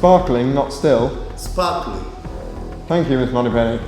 Sparkling, not still. Sparkling. Thank you, Miss Moneypenny.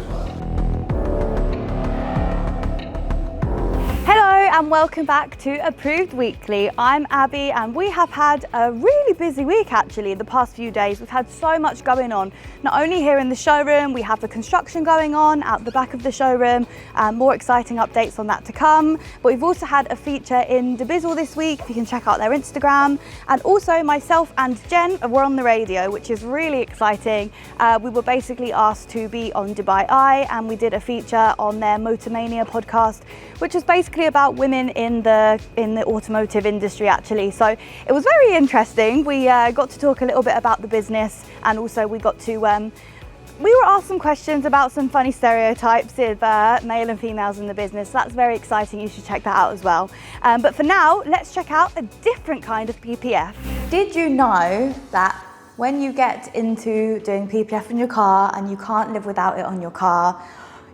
And welcome back to Approved Weekly. I'm Abby and we have had a really busy week actually the past few days. We've had so much going on, not only here in the showroom, we have the construction going on out the back of the showroom, more exciting updates on that to come, but we've also had a feature in Dubizzle this week. You can check out their Instagram, and also myself and Jen were on the radio, which is really exciting. We were basically asked to be on Dubai Eye and we did a feature on their Motormania podcast, which was basically about women in the automotive industry actually. So it was very interesting. We got to talk a little bit about the business, and also we got to we were asked some questions about some funny stereotypes of male and females in the business. So that's very exciting. You should check that out as well. But for now, let's check out a different kind of PPF. Did you know that when you get into doing PPF in your car and you can't live without it on your car,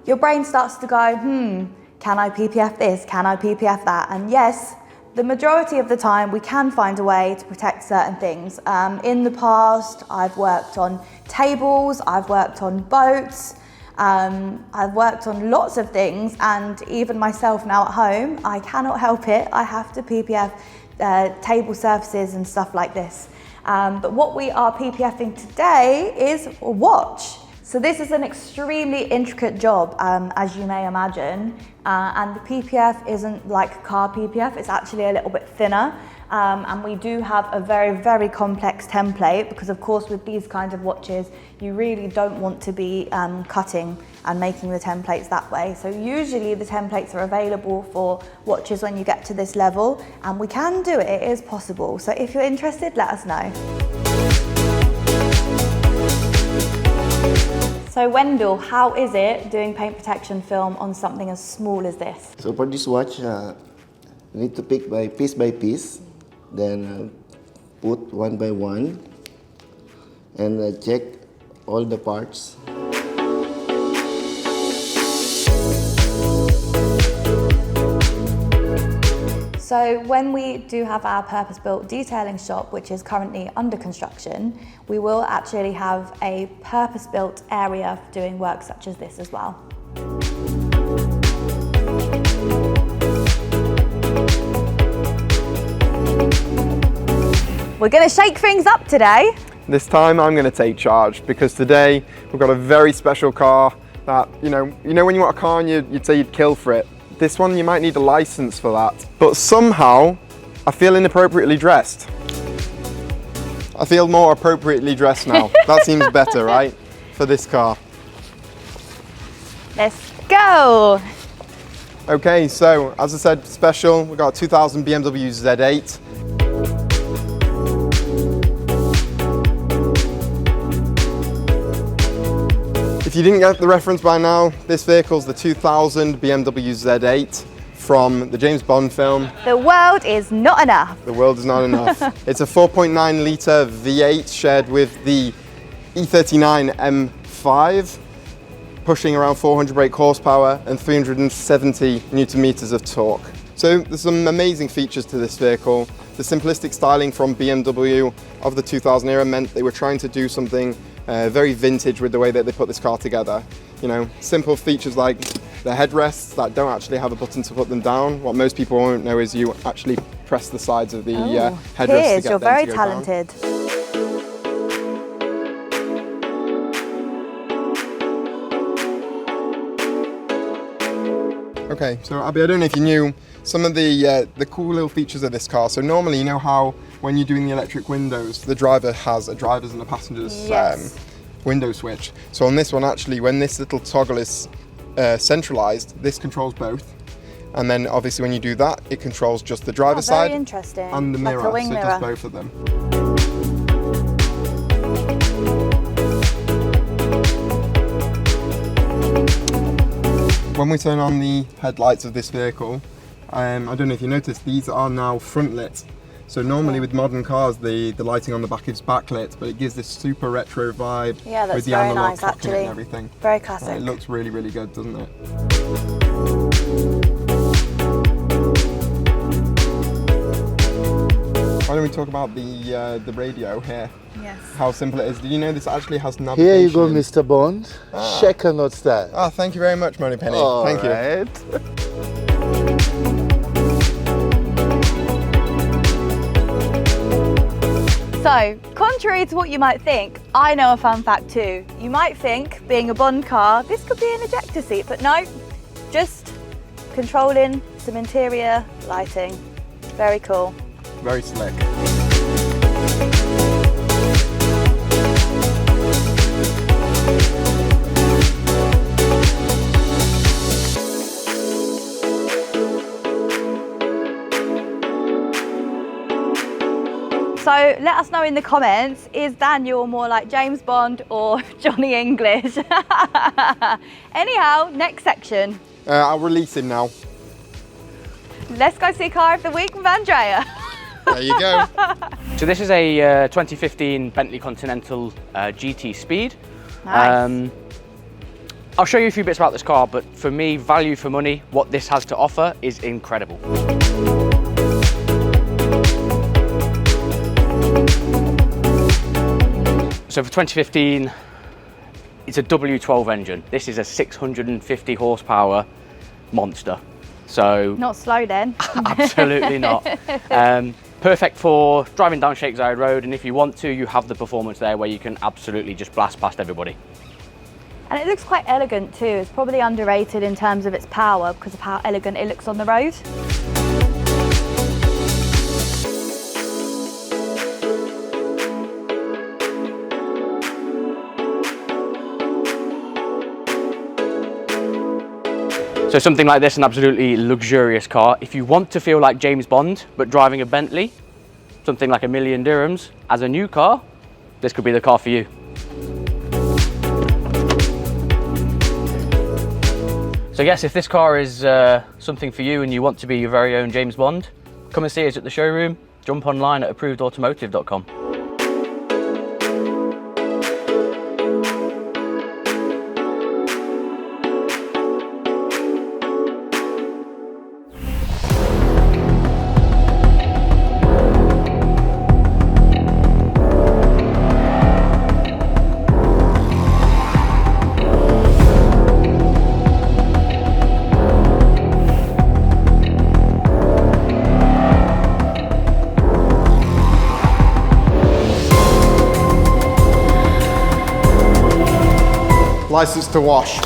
your brain starts to go, can I PPF this? Can I PPF that? And yes, the majority of the time we can find a way to protect certain things. In the past, I've worked on tables, I've worked on boats, I've worked on lots of things, and even myself now at home, I cannot help it. I have to PPF table surfaces and stuff like this. But what we are PPFing today is a watch. So this is an extremely intricate job, as you may imagine, and the PPF isn't like car PPF, it's actually a little bit thinner, and we do have a very, very complex template because of course with these kinds of watches, you really don't want to be cutting and making the templates that way. So usually the templates are available for watches when you get to this level, and we can do it, it is possible. So if you're interested, let us know. So Wendell, how is it doing paint protection film on something as small as this? So for this watch, you need to pick by piece, then put one by one, and check all the parts. So when we do have our purpose-built detailing shop, which is currently under construction, we will actually have a purpose-built area for doing work such as this as well. We're going to shake things up today. This time I'm going to take charge because today we've got a very special car that, you know when you want a car and you'd say you'd kill for it. This one, you might need a license for that. But somehow, I feel inappropriately dressed. I feel more appropriately dressed now. That seems better, right? For this car. Let's go. Okay, so as I said, special. We've got a 2000 BMW Z8. If you didn't get the reference by now, this vehicle's the 2000 BMW Z8 from the James Bond film. The world is not enough. The world is not enough. It's a 4.9 litre V8 shared with the E39 M5, pushing around 400 brake horsepower and 370 newton meters of torque. So there's some amazing features to this vehicle. The simplistic styling from BMW of the 2000 era meant they were trying to do something very vintage with the way that they put this car together. You know, simple features like the headrests that don't actually have a button to put them down. What most people won't know is you actually press the sides of the headrests to get you're them very to go talented. Down. Okay, so Abby, I don't know if you knew some of the cool little features of this car. So normally, you know how when you're doing the electric windows, the driver has a driver's and a passenger's window switch. So on this one, actually, when this little toggle is centralized, this controls both. And then obviously when you do that, it controls just the driver's side and the mirror, like so it does both of them. When we turn on the headlights of this vehicle, I don't know if you noticed, these are now front lit. So normally with modern cars, the lighting on the back is backlit, but it gives this super retro vibe with the analog clocking and everything. Very classic. It looks really, really good, doesn't it? Why don't when we talk about the radio here, Yes. how simple it is. Did you know this actually has navigation? Here you go, Mr. Bond. Check or not start. Ah, thank you very much, Moneypenny. Thank you. So, contrary to what you might think, I know a fun fact too. You might think, being a Bond car, this could be an ejector seat, but no, just controlling some interior lighting. Very cool. Very slick. So let us know in the comments, is Daniel more like James Bond or Johnny English? Anyhow, next section. I'll release him now. Let's go see Car of the Week with Andrea. There you go. So this is a 2015 Bentley Continental GT Speed. Nice. I'll show you a few bits about this car, but for me, value for money, what this has to offer is incredible. So for 2015, it's a W12 engine. This is a 650 horsepower monster. So Not slow then. absolutely not. Perfect for driving down Shakeside Road, and if you want to, you have the performance there where you can absolutely just blast past everybody. And it looks quite elegant too. It's probably underrated in terms of its power because of how elegant it looks on the road. So something like this, an absolutely luxurious car. If you want to feel like James Bond, but driving a Bentley, something like $1 million dirhams, as a new car, this could be the car for you. So yes, if this car is something for you and you want to be your very own James Bond, come and see us at the showroom. Jump online at approvedautomotive.com. License to wash.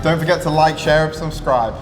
Don't forget to like, share, and subscribe.